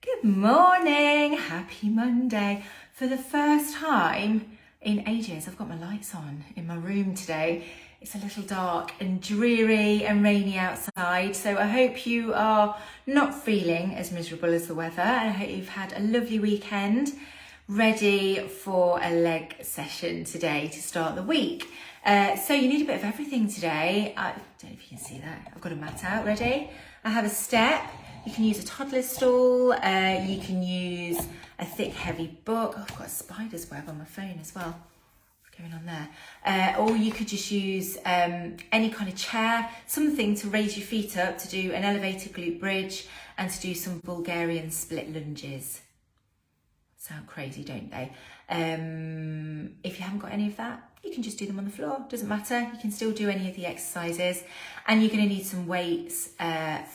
Good morning, happy Monday. For the first time in ages, I've got my lights on in my room today. It's a little dark and dreary and rainy outside, so I hope you are not feeling as miserable as the weather, and I hope you've had a lovely weekend, ready for a leg session today to start the week. So you need a bit of everything today. I don't know if you can see that. I've got a mat out ready. I have a step. You can use a toddler stool, you can use a thick heavy book. Oh, I've got a spider's web on my phone as well. What's going on there? Or you could just use any kind of chair, something to raise your feet up, to do an elevated glute bridge and to do some Bulgarian split lunges. Sound crazy, don't they? If you haven't got any of that, you can just do them on the floor. Doesn't matter. You can still do any of the exercises, and you're going to need some weights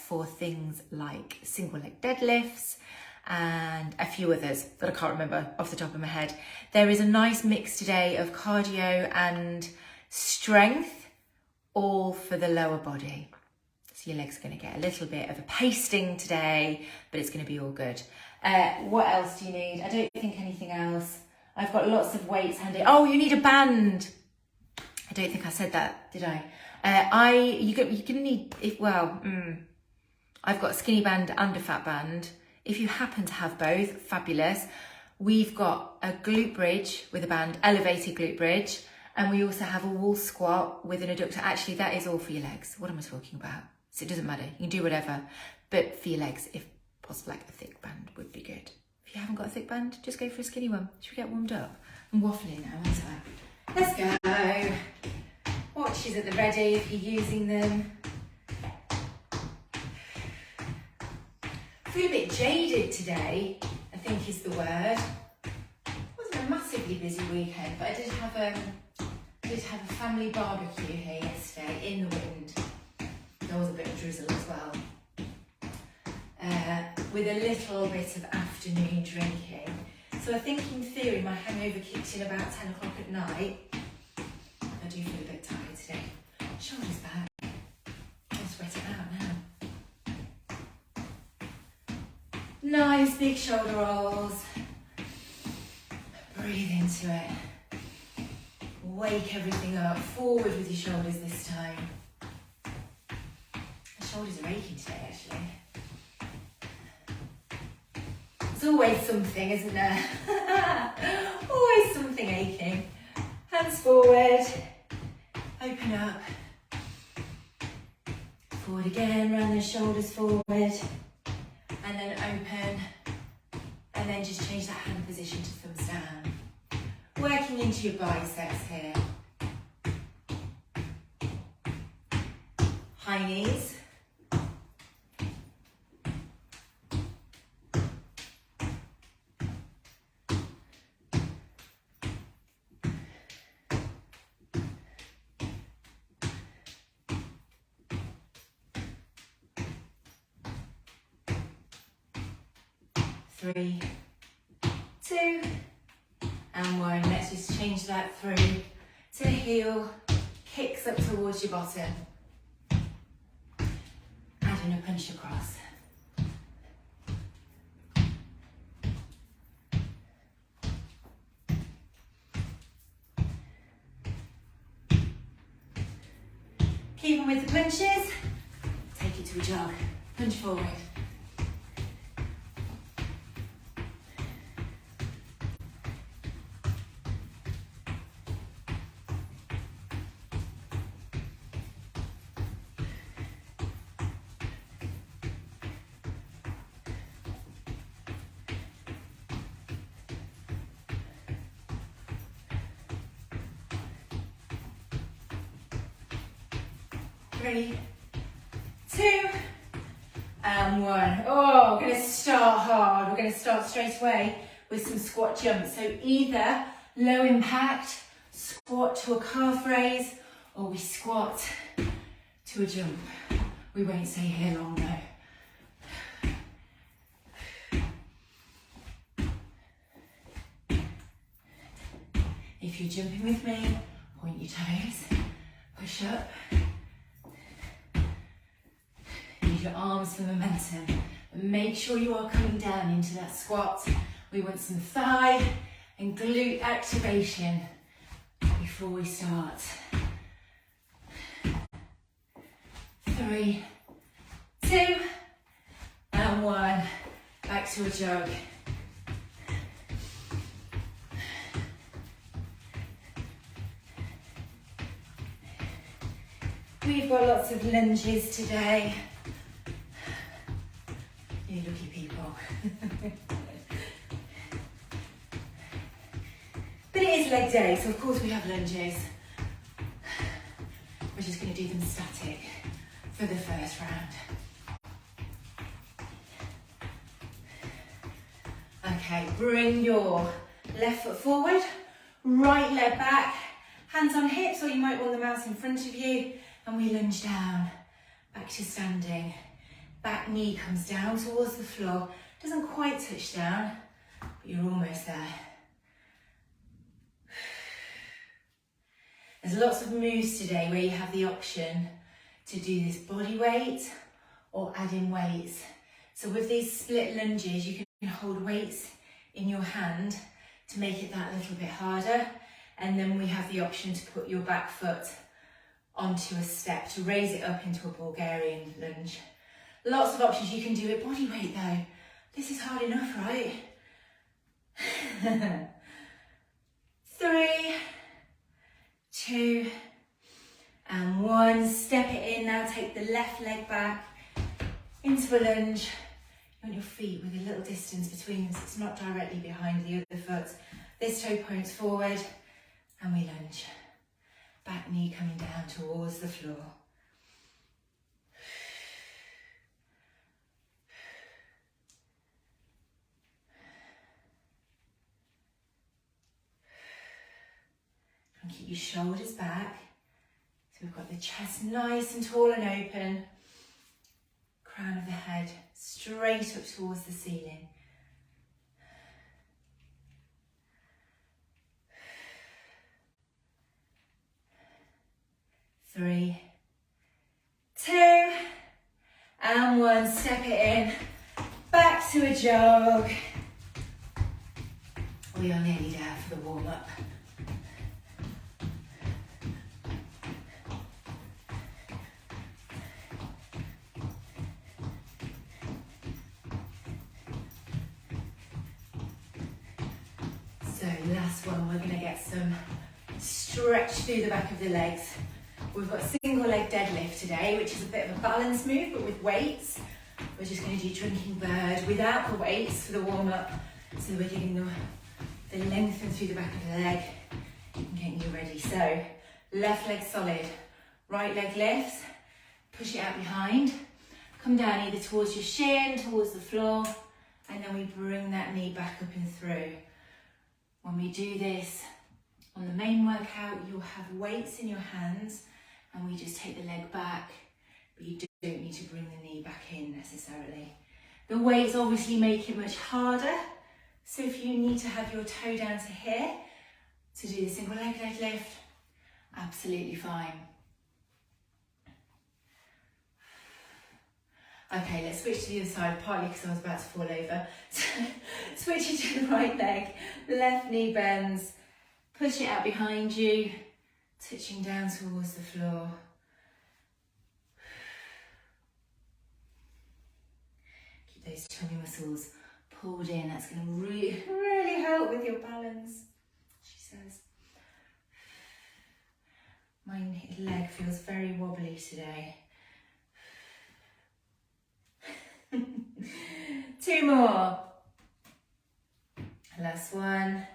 for things like single leg deadlifts and a few others that I can't remember off the top of my head. There is a nice mix today of cardio and strength, all for the lower body. So your legs are going to get a little bit of a pasting today, but it's going to be all good. What else do you need? I don't think anything else. I've got lots of weights handy. Oh, you need a band. I don't think I said that, did I? You're gonna need, I've got a skinny band and a fat band. If you happen to have both, fabulous. We've got a glute bridge with a band, elevated glute bridge, and we also have a wall squat with an adductor. Actually, that is all for your legs. What am I talking about? So it doesn't matter. You can do whatever, but for your legs, if possible, like a thick band would be good. If you haven't got a thick band, just go for a skinny one. Should we get warmed up? I'm waffling now, aren't I? Let's go. Watches at the ready if you're using them. I feel a bit jaded today, I think is the word. It wasn't a massively busy weekend, but I did have a family barbecue here yesterday in the wind. There was a bit of drizzle as well. With a little bit of afternoon drinking. So I think in theory my hangover kicked in about 10 o'clock at night. I do feel a bit tired today. Shoulders back. I'll sweat it out now. Nice big shoulder rolls. Breathe into it. Wake everything up. Forward with your shoulders this time. My shoulders are aching today actually. There's always something, isn't there? Always something aching. Hands forward. Open up. Forward again, round the shoulders forward. And then open. And then just change that hand position to thumbs down. Working into your biceps here. High knees. Three, two, and one. Let's just change that through to the heel, kicks up towards your bottom. Adding a punch across. Keep on with the punches. Take it to a jog. Punch forward. Three, two, and one. Oh, we're going to start hard. We're going to start straight away with some squat jumps. So either low impact, squat to a calf raise, or we squat to a jump. We won't stay here long though. If you're jumping with me, point your toes, push up. Use your arms for momentum, Make sure you are coming down into that squat. We want some thigh and glute activation before we start. 3, 2, and 1. Back to a jog. We've got lots of lunges today. You lucky people. But it is leg day, so of course we have lunges. We're just going to do them static for the first round. Okay, bring your left foot forward, right leg back, hands on hips, or you might want them out in front of you, and we lunge down, back to standing. Back knee comes down towards the floor, doesn't quite touch down, but you're almost there. There's lots of moves today where you have the option to do this body weight or add in weights. So with these split lunges, you can hold weights in your hand to make it that little bit harder. And then we have the option to put your back foot onto a step to raise it up into a Bulgarian lunge. Lots of options. You can do it body weight though. This is hard enough, right? 3, 2, and 1. Step it in now. Take the left leg back into a lunge. You want your feet with a little distance between them so it's not directly behind the other foot. This toe points forward and we lunge. Back knee coming down towards the floor. And keep your shoulders back. So we've got the chest nice and tall and open. Crown of the head straight up towards the ceiling. 3, 2, and 1. Step it in. Back to a jog. We are nearly there for the warm-up. So last one, we're going to get some stretch through the back of the legs. We've got single leg deadlift today, which is a bit of a balance move, but with weights. We're just going to do drinking bird without the weights for the warm-up. So we're getting the lengthen through the back of the leg and getting you ready. So left leg solid, right leg lifts, push it out behind, come down either towards your shin, towards the floor, and then we bring that knee back up and through. When we do this, on the main workout, you'll have weights in your hands and we just take the leg back, but you don't need to bring the knee back in necessarily. The weights obviously make it much harder, so if you need to have your toe down to here to do the single leg deadlift, absolutely fine. Okay, let's switch to the other side, partly because I was about to fall over. Switch it to the right leg, left knee bends, push it out behind you, touching down towards the floor. Keep those tummy muscles pulled in. That's going to really help with your balance, she says. My leg feels very wobbly today. 2 more. Last one.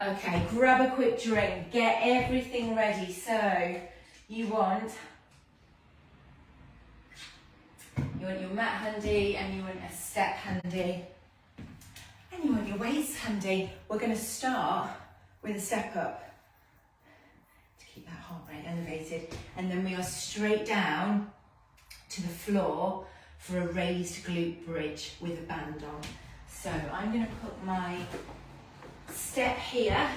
Okay, grab a quick drink, get everything ready. So you want your mat handy and you want a step handy and you want your weights handy. We're going to start with a step up to keep that heart rate elevated, and then we are straight down to the floor for a raised glute bridge with a band on. So I'm going to put my step here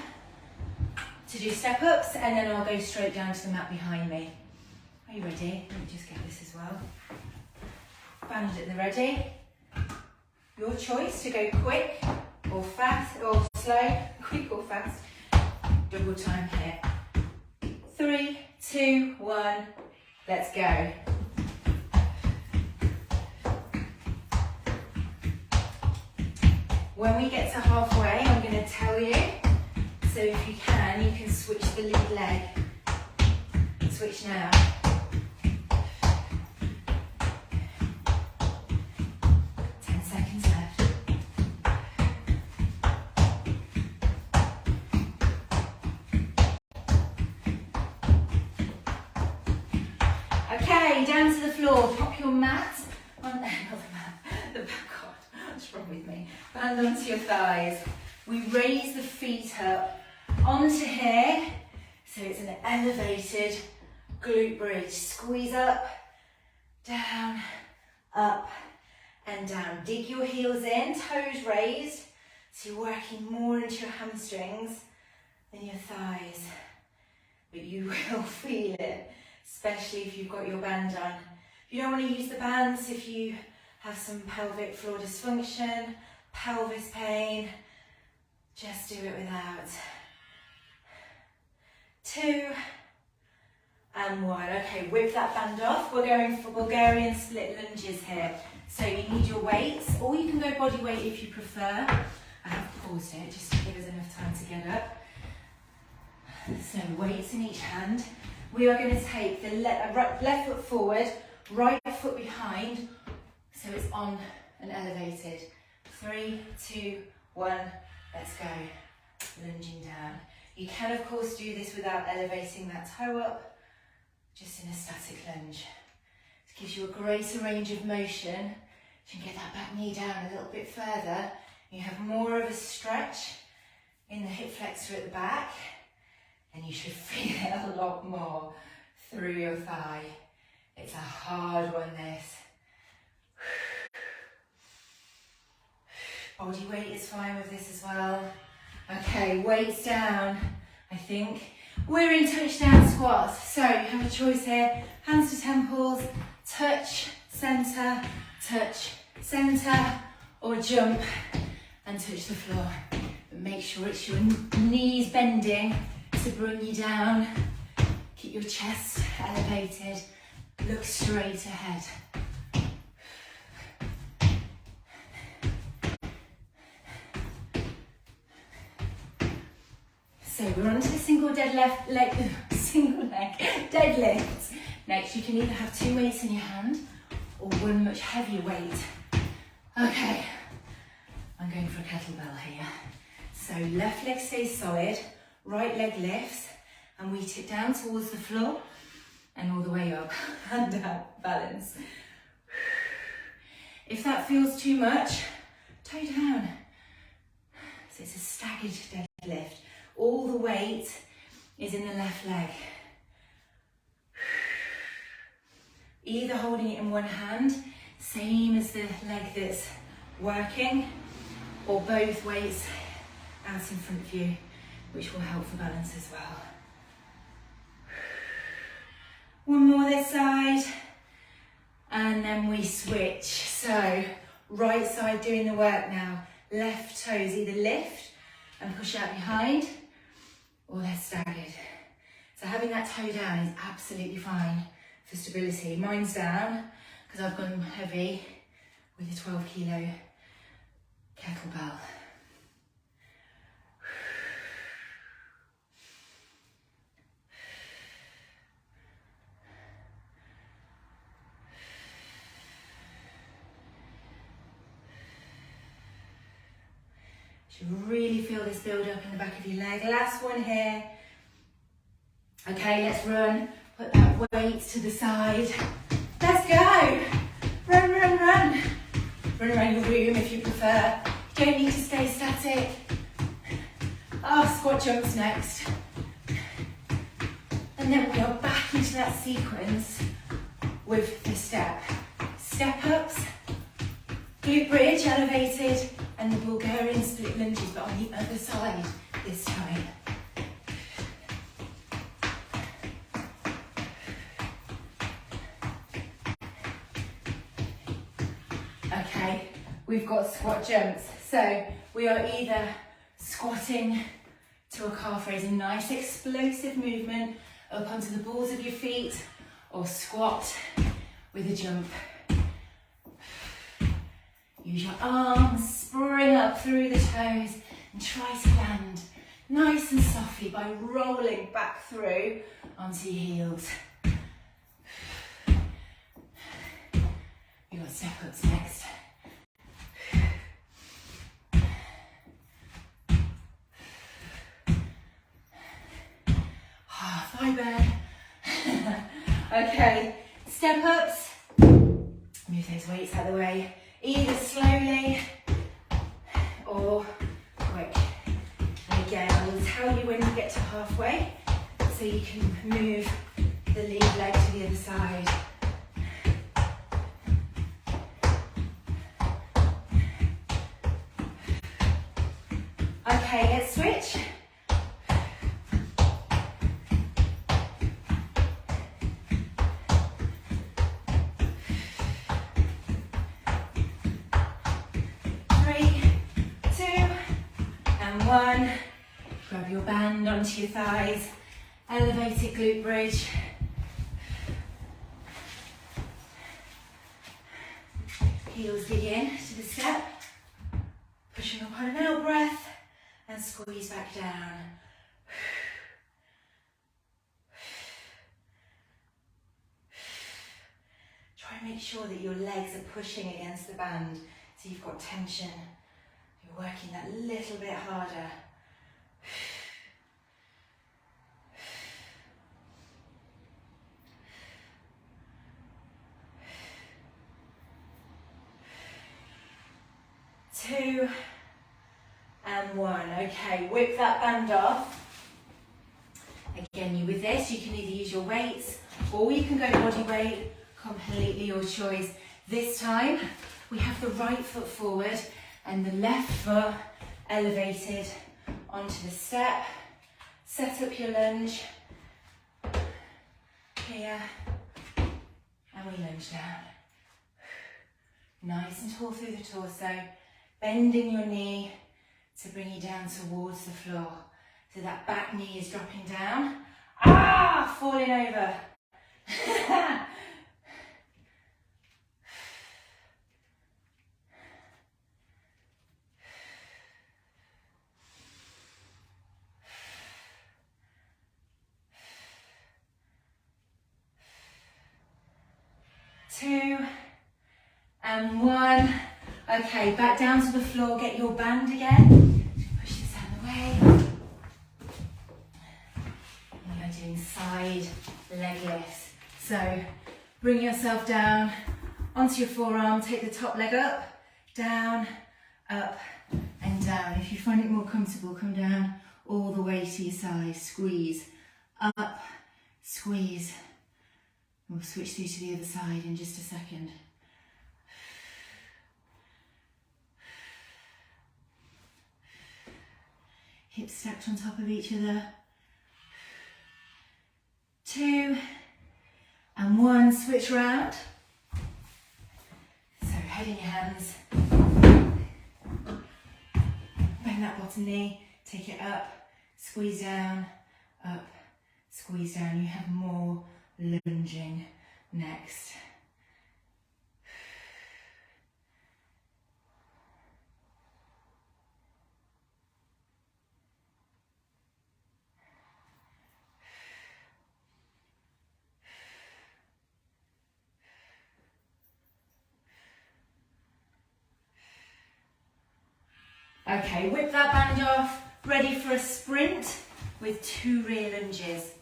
to do step ups, and then I'll go straight down to the mat behind me. Are you ready? Let me just get this as well. band at the ready. Your choice to go quick or fast or slow, quick or fast. Double time here. 3, 2, 1, let's go. When we get to halfway, I'm going to tell you, so if you can switch the lead leg. Switch now. Okay, down to the floor. Pop your mat on, not the mat, the back. God, what's wrong with me? Band onto your thighs. We raise the feet up onto here, so it's an elevated glute bridge. Squeeze up, down, up, and down. Dig your heels in, toes raised, so you're working more into your hamstrings than your thighs, but you will feel it, especially if you've got your band on. If you don't want to use the bands, if you have some pelvic floor dysfunction, pelvis pain, just do it without. 2 and 1. Okay, whip that band off. We're going for Bulgarian split lunges here. So you need your weights, or you can go body weight if you prefer. I have paused it just to give us enough time to get up. So weights in each hand. We are going to take the left foot forward, right foot behind, so it's on and elevated. 3, 2, 1, let's go. Lunging down. You can of course do this without elevating that toe up, just in a static lunge. It gives you a greater range of motion. You can get that back knee down a little bit further. You have more of a stretch in the hip flexor at the back, and you should feel it a lot more through your thigh. It's a hard one, this. Body weight is fine with this as well. Okay, weights down, I think. We're in touchdown squats, so you have a choice here. Hands to temples, touch, centre, or jump and touch the floor. But make sure it's your knees bending to bring you down. Keep your chest elevated, look straight ahead. So we're on to the single leg deadlifts. Next, you can either have 2 weights in your hand or one much heavier weight. Okay, I'm going for a kettlebell here. So left leg stays solid, right leg lifts, and we tip down towards the floor and all the way up and down, balance. If that feels too much, toe down. So it's a staggered deadlift. All the weight is in the left leg. Either holding it in one hand, same as the leg that's working, or both weights out in front of you, which will help for balance as well. One more this side, and then we switch. So right side doing the work now. Left toes either lift and push out behind, or they're staggered. So having that toe down is absolutely fine for stability. Mine's down because I've gone heavy with a 12 kilo kettlebell. You really feel this build up in the back of your leg. Last one here. Okay, let's run. Put that weight to the side. Let's go. Run, run, run. Run around your room if you prefer. You don't need to stay static. Oh, squat jumps next. And then we are back into that sequence with the step. Step ups, glute bridge elevated, and the Bulgarian split lunges, but on the other side this time. Okay, we've got squat jumps. So we are either squatting to a calf raise, a nice explosive movement up onto the balls of your feet, or squat with a jump. Use your arms, spring up through the toes and try to land nice and softly by rolling back through onto your heels. You've got step ups next. Thigh burn. Okay, step ups. Move those weights out of the way, either slowly or quick. And again, I will tell you when you get to halfway so you can move the lead leg to the other side. Okay, let's switch. One, grab your band onto your thighs, elevated glute bridge. Heels dig in to the step, pushing up on an out breath and squeeze back down. Try and make sure that your legs are pushing against the band so you've got tension. You're working that little bit harder. Two and one. Okay, whip that band off. Again, you with this, you can either use your weights or you can go body weight, completely your choice. This time, we have the right foot forward and the left foot elevated onto the step. Set up your lunge here, and we lunge down. Nice and tall through the torso, bending your knee to bring you down towards the floor. So that back knee is dropping down. Ah, falling over. Two and one. Okay, back down to the floor, get your band again. Push this out of the way. We are doing side leg lifts. So bring yourself down onto your forearm, take the top leg up, down, up and down. If you find it more comfortable, come down all the way to your side, squeeze, up, squeeze. We'll switch through to the other side in just a second. Hips stacked on top of each other. Two and one, switch round. So head in your hands. Bend that bottom knee, take it up, squeeze down, up, squeeze down. You have more lunging next. Okay, whip that band off, ready for a sprint with 2 rear lunges.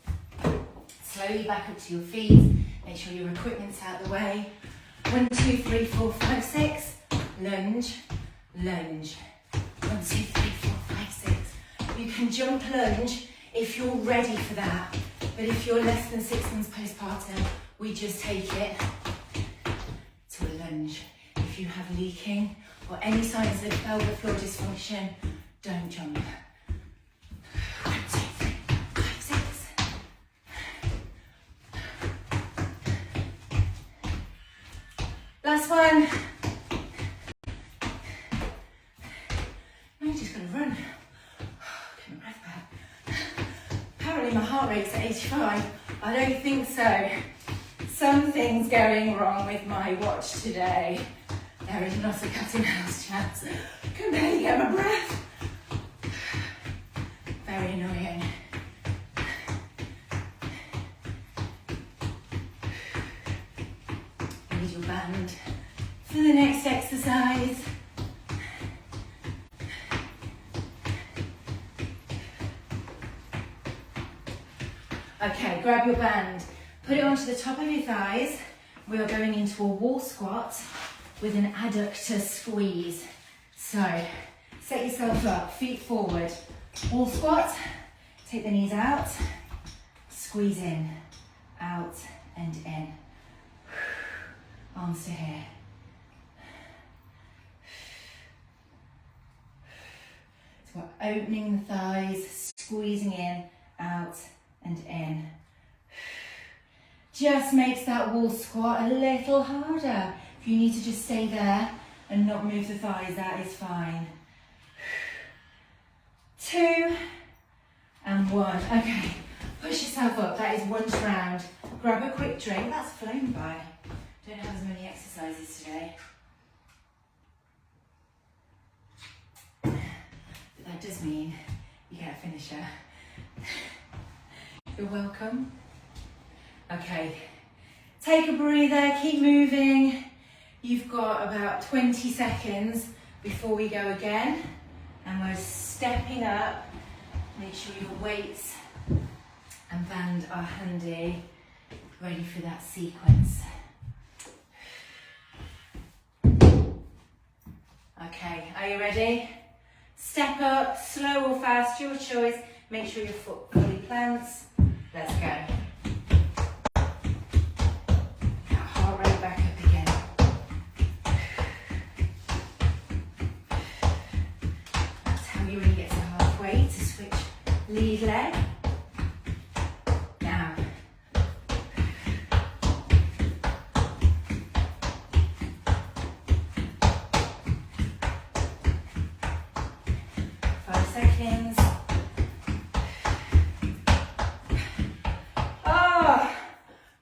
Slowly back up to your feet, make sure your equipment's out of the way. 1, 2, 3, 4, 5, 6, lunge, lunge. 1, 2, 3, 4, 5, 6. You can jump lunge if you're ready for that, but if you're less than 6 months postpartum, we just take it to a lunge. If you have leaking or any signs of pelvic floor dysfunction, don't jump. 1, 2, 3, 5, 6. Last one. me my heart rate's at 85. I don't think so. Something's going wrong with my watch today. There is not a cat in house, chance. Can barely get my breath. Very annoying. Need your band for the next exercise. Okay, grab your band, put it onto the top of your thighs. We are going into a wall squat with an adductor squeeze. So, set yourself up, feet forward. Wall squat, take the knees out, squeeze in, out and in. Arms to here. So we're opening the thighs, squeezing in, out and in. Just makes that wall squat a little harder. If you need to just stay there and not move the thighs, that is fine. 2 and 1. Okay, push yourself up. That is one round. Grab a quick drink. That's flown by. Don't have as many exercises today. But that does mean you get a finisher. You're welcome. Okay, take a breather, keep moving. You've got about 20 seconds before we go again. And we're stepping up. Make sure your weights and band are handy, ready for that sequence. Okay, are you ready? Step up, slow or fast, your choice. Make sure your foot fully plants. Let's go. That heart rate back up again. That's how you really get to halfway to switch lead leg. Now. 5 seconds.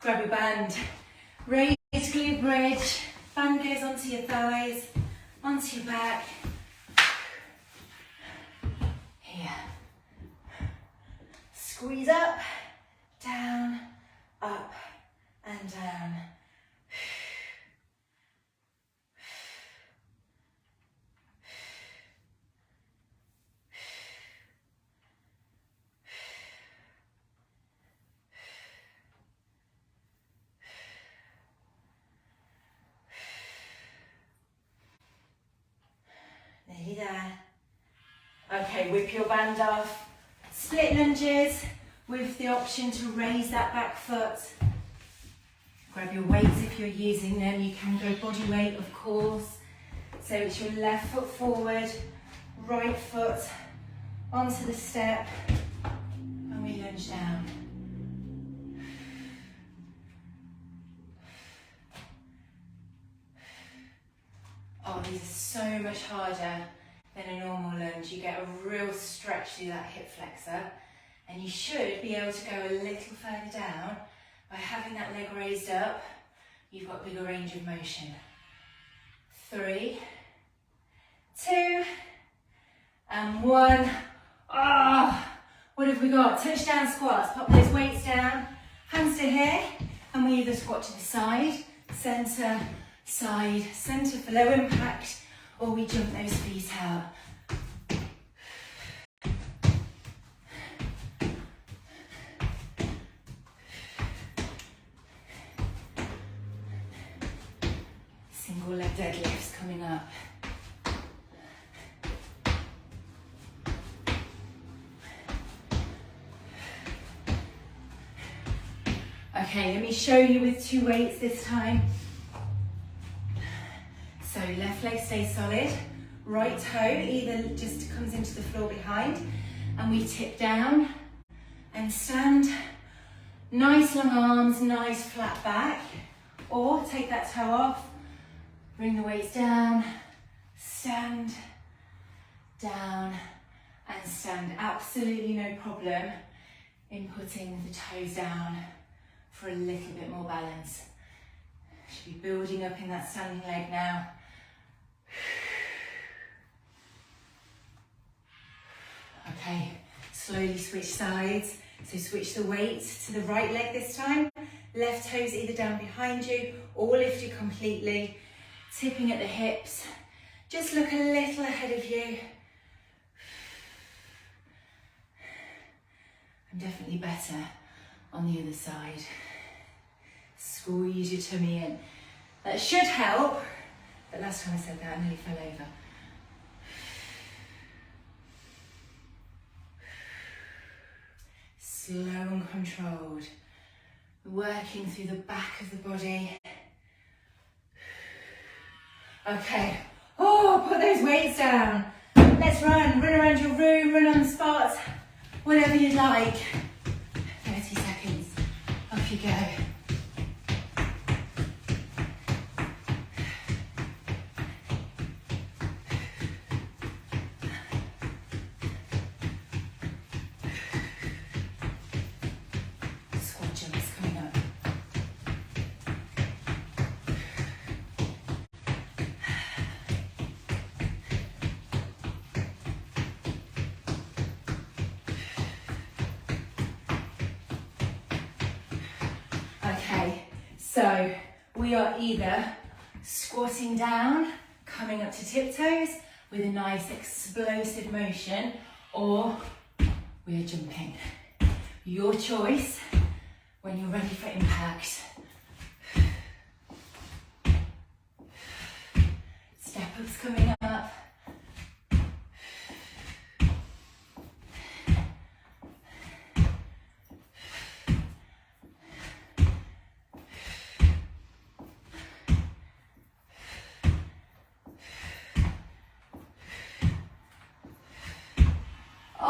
Grab your band, raise glute bridge, band goes onto your thighs, onto your back, here, squeeze up, down, up and down. Nearly there. Okay, whip your band off. Split lunges with the option to raise that back foot. Grab your weights if you're using them. You can go body weight, of course. So it's your left foot forward, right foot onto the step, and we lunge down. Oh, these are so much harder than a normal lunge. You get a real stretch through that hip flexor, and you should be able to go a little further down by having that leg raised up. You've got bigger range of motion. 3, 2, and 1. Ah, what have we got? Touchdown squats. Pop those weights down, hands to here, and we either squat to the side, centre, side, centre for low impact, or we jump those feet out. Single leg deadlifts coming up. Okay, let me show you with 2 weights this time. So left leg stays solid, right toe either just comes into the floor behind, and we tip down and stand. Nice long arms, nice flat back, or take that toe off, bring the weights down, stand, down and stand. Absolutely no problem inputting the toes down for a little bit more balance. Should be building up in that standing leg now. Okay, slowly switch sides. So switch the weight to the right leg this time. Left toes either down behind you or lifted completely. Tipping at the hips. Just look a little ahead of you. I'm definitely better on the other side. Squeeze your tummy in. That should help. But last time I said that, I nearly fell over. Slow and controlled. Working through the back of the body. Okay. Oh, put those weights down. Let's run. Run around your room, run on the spot. Whatever you'd like. 30 seconds. Off you go. Squat jumps coming up. Okay, so we are either squatting down, coming up to tiptoes with a nice explosive motion, or we are jumping. Your choice when you're ready for impact. Step ups coming up.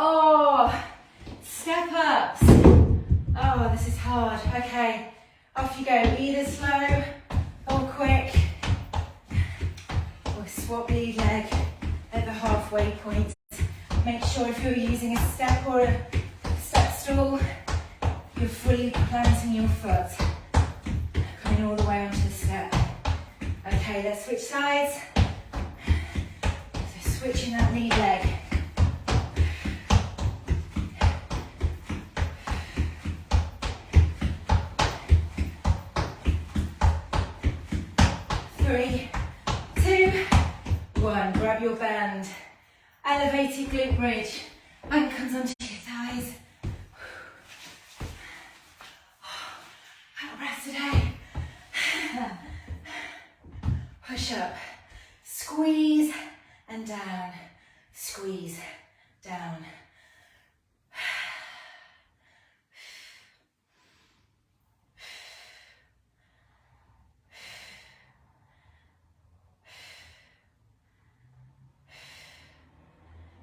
Oh, step ups. Oh, this is hard. Okay, off you go. Either slow or quick. Or swap lead leg at the halfway point. Make sure if you're using a step or a step stool, you're fully planting your foot. Coming all the way onto the step. Okay, let's switch sides. So switching that lead leg. Three, two, one. Grab your band. Elevated glute bridge. Ankles onto your thighs. Out of breath today. Push up. Squeeze and down. Squeeze down.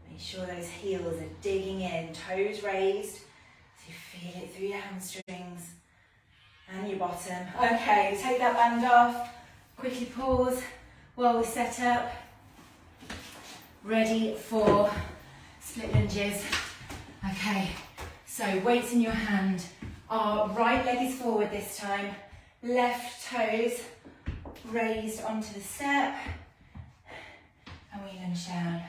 Make sure those heels are digging in, toes raised, so you feel it through your hamstrings and your bottom. Okay, take that band off, quickly pause while we set up. Ready for split lunges. Okay, so weights in your hand. Our right leg is forward this time, left toes raised onto the step, and we lunge down.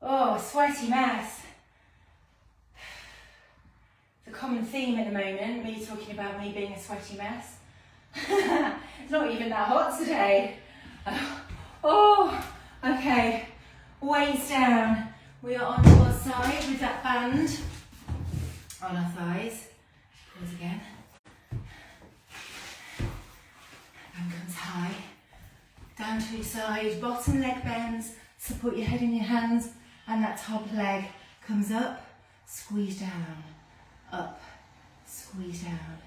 Oh, sweaty mess. It's a common theme at the moment, me talking about me being a sweaty mess. It's not even that hot today. Oh, okay. Weights down. We are onto our side with that band on our thighs. Pause again. Band comes high. Down to your side. Bottom leg bends. Support your head in your hands. And that top leg comes up, squeeze down, up, squeeze down.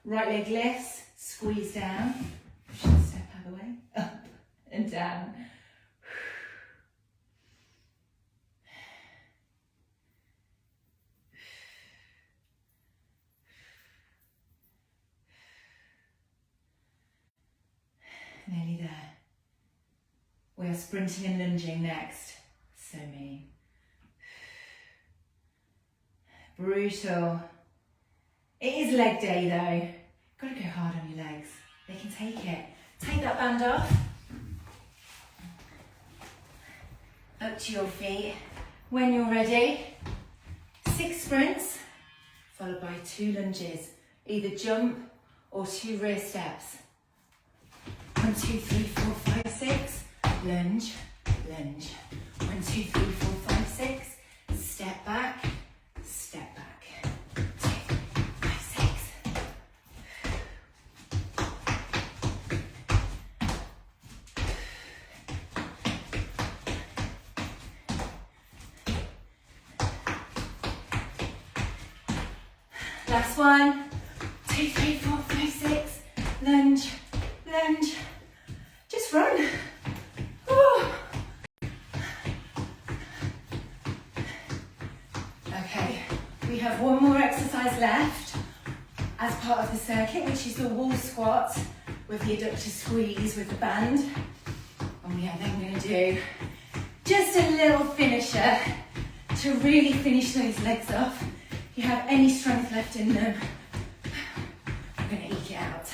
Right leg lifts, squeeze down. Step out of the way, up and down. Nearly there. We are sprinting and lunging next. So mean. Brutal. It is leg day though. Gotta go hard on your legs. They can take it. Take that band off. Up to your feet. When you're ready, 6 sprints, followed by 2 lunges. Either jump or 2 rear steps. 1, 2, 3, 4, 5, 6. Lunge, lunge. 1, 2, 3, 4, 5, 6. Step back, step back. 2, 5, 6. Last one. 2, 3, 4, 5, 6. Lunge, lunge. Just run. Oh. Okay, we have one more exercise left as part of the circuit, which is the wall squat with the adductor squeeze with the band. And we are then going to do just a little finisher to really finish those legs off. If you have any strength left in them, I'm going to eke it out.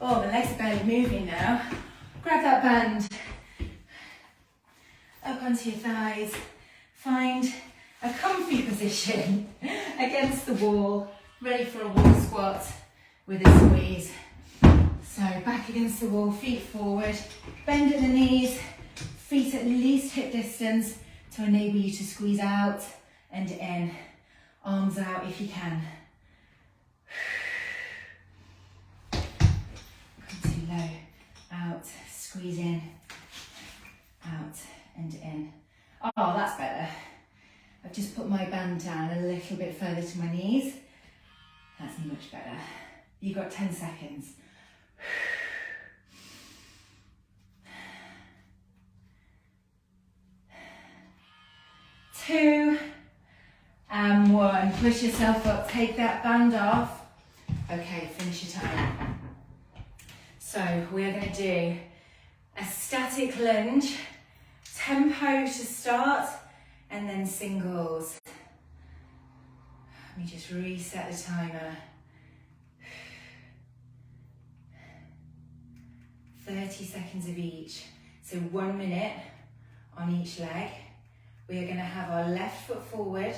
Oh, the legs are barely moving now. Grab that band up onto your thighs. Find a comfy position against the wall, ready for a wall squat with a squeeze. So back against the wall, feet forward, bend at the knees, feet at least hip distance to enable you to squeeze out and in. Arms out if you can. Low, out, squeeze in, out and in. Oh, that's better. I've just put my band down a little bit further to my knees. That's much better. You've got 10 seconds. 2 and 1. Push yourself up, take that band off. Okay, finish your time. So we're going to do a static lunge, tempo to start, and then singles. Let me just reset the timer. 30 seconds of each. So 1 minute on each leg. We are going to have our left foot forward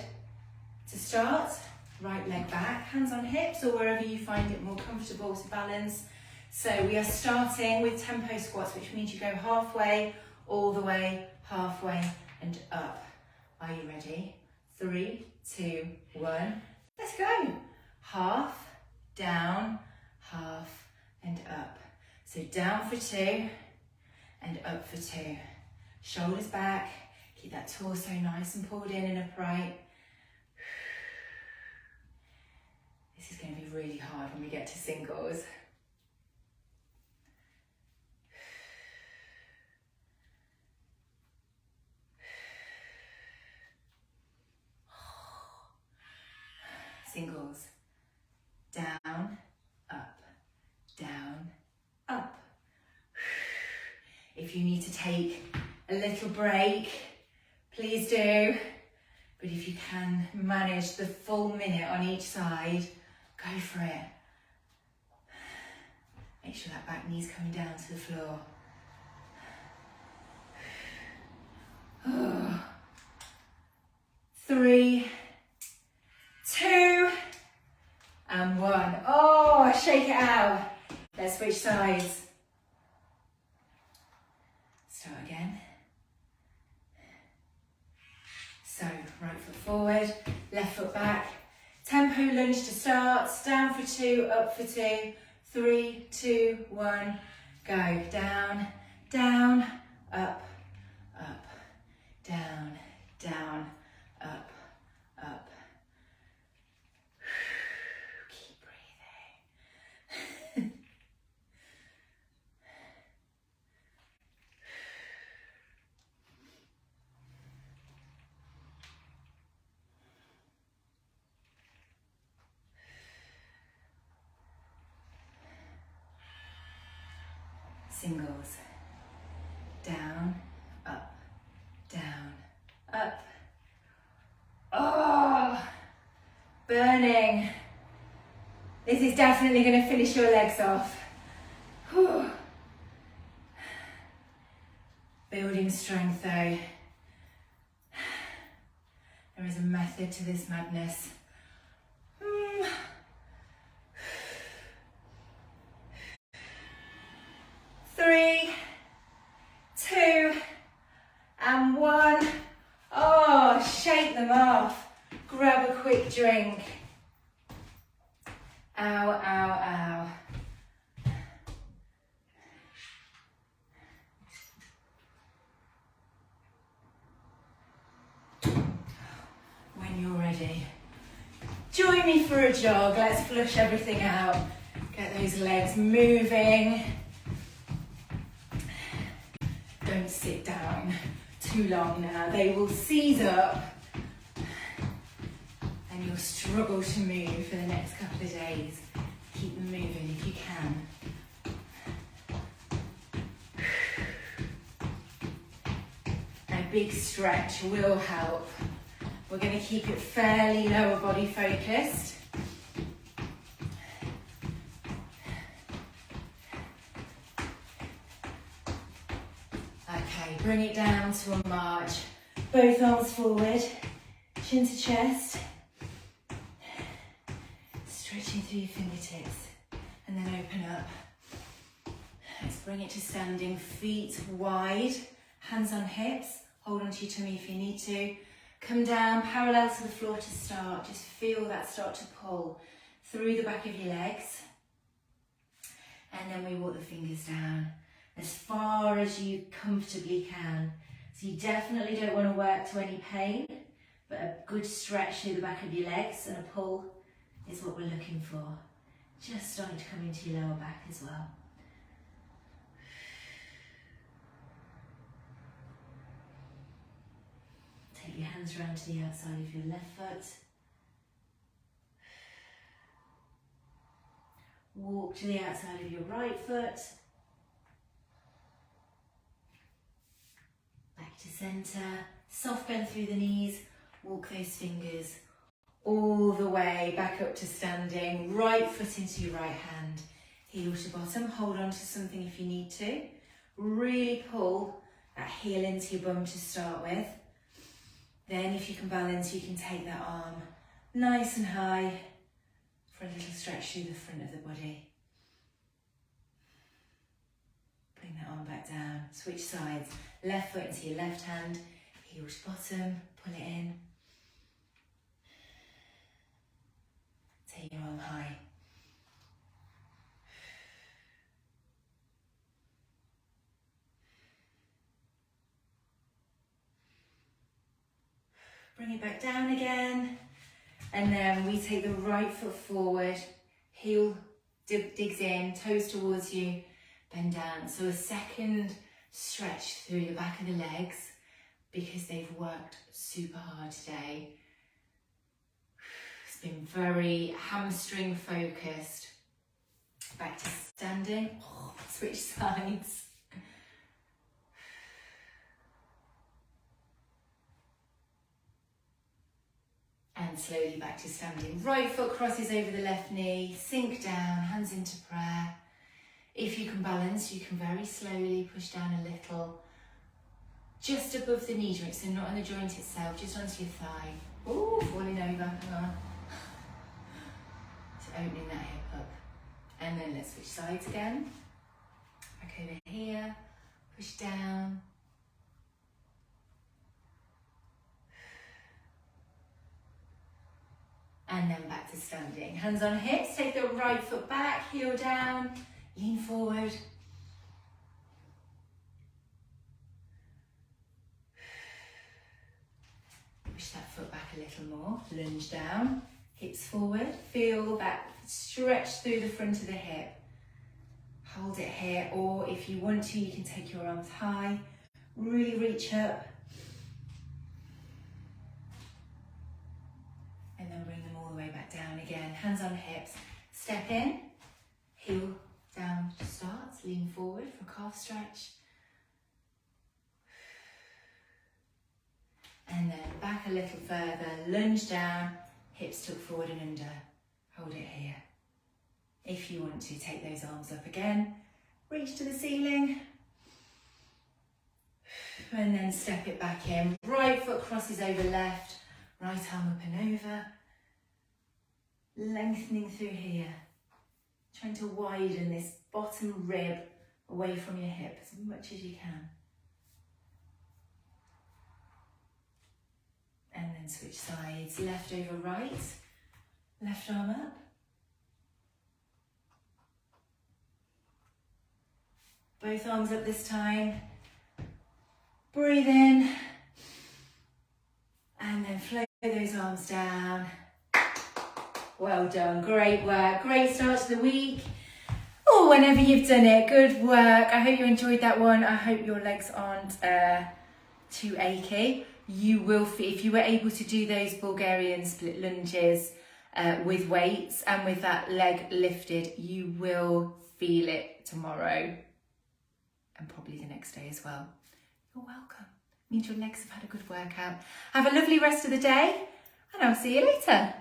to start, right leg back, hands on hips or wherever you find it more comfortable to balance. So we are starting with tempo squats, which means you go halfway, all the way, halfway and up. Are you ready? 3, 2, 1, let's go. Half, down, half and up. So down for 2 and up for 2. Shoulders back, keep that torso nice and pulled in and upright. This is going to be really hard when we get to singles. Singles. Down, up, down, up. If you need to take a little break, please do. But if you can manage the full minute on each side, go for it. Make sure that back knee's coming down to the floor. 3, 2 and 1. Oh, shake it out. Let's switch sides. Start again. So, right foot forward, left foot back. Tempo lunge to start. Down for 2, up for 2. 3, 2, 1. Go. Down, down, up, up. Down, down, up, up, singles. Down, up, down, up. Oh, burning. This is definitely going to finish your legs off. Whew. Building strength though. There is a method to this madness. 3, 2, and 1. Oh, shake them off. Grab a quick drink. Ow, ow, ow. When you're ready, join me for a jog. Let's flush everything out. Get those legs moving. Don't sit down too long now. They will seize up and you'll struggle to move for the next couple of days. Keep them moving if you can. A big stretch will help. We're going to keep it fairly lower body focused. Okay, bring it down to a march. Both arms forward, chin to chest. Stretching through your fingertips and then open up. Let's bring it to standing, feet wide, hands on hips. Hold onto your tummy if you need to. Come down parallel to the floor to start. Just feel that start to pull through the back of your legs. And then we walk the fingers down as far as you comfortably can. So you definitely don't want to work to any pain, but a good stretch through the back of your legs and a pull is what we're looking for. Just starting to come into your lower back as well. Take your hands round to the outside of your left foot. Walk to the outside of your right foot. Back to centre. Soft bend through the knees. Walk those fingers all the way back up to standing. Right foot into your right hand. Heel to bottom. Hold on to something if you need to. Really pull that heel into your bum to start with. Then if you can balance, you can take that arm nice and high for a little stretch through the front of the body. Bring that arm back down. Switch sides. Left foot into your left hand. Heel to bottom. Pull it in. Take your arm high. Bring it back down again. And then we take the right foot forward. Heel digs in, toes towards you, bend down. So a second stretch through the back of the legs because they've worked super hard today. It's been very hamstring focused. Back to standing. Oh, switch sides. And slowly back to standing. Right foot crosses over the left knee. Sink down, hands into prayer. If you can balance, you can very slowly push down a little. Just above the knee joint, so not on the joint itself, just onto your thigh. Ooh, falling over, hang on. So opening that hip up. And then let's switch sides again. Back over here, push down. And then back to standing. Hands on hips, take the right foot back, heel down, lean forward. Push that foot back a little more, lunge down, hips forward. Feel that stretch through the front of the hip. Hold it here, or if you want to, you can take your arms high, really reach up. And then bring them all the way back down again. Hands on hips. Step in, heel down to start. starts. Lean forward for a calf stretch. And then back a little further, lunge down, hips tuck forward and under. Hold it here. If you want to, take those arms up again, reach to the ceiling. And then step it back in. Right foot crosses over left, right arm up and over. Lengthening through here. Trying to widen this bottom rib away from your hip as much as you can. And then switch sides, left over right, left arm up. Both arms up this time. Breathe in. And then flow those arms down. Well done, great work, great start to the week. Oh, whenever you've done it, good work. I hope you enjoyed that one. I hope your legs aren't too achy. You will feel, if you were able to do those Bulgarian split lunges with weights and with that leg lifted, you will feel it tomorrow and probably the next day as well. You're welcome. It means your legs have had a good workout. Have a lovely rest of the day and I'll see you later.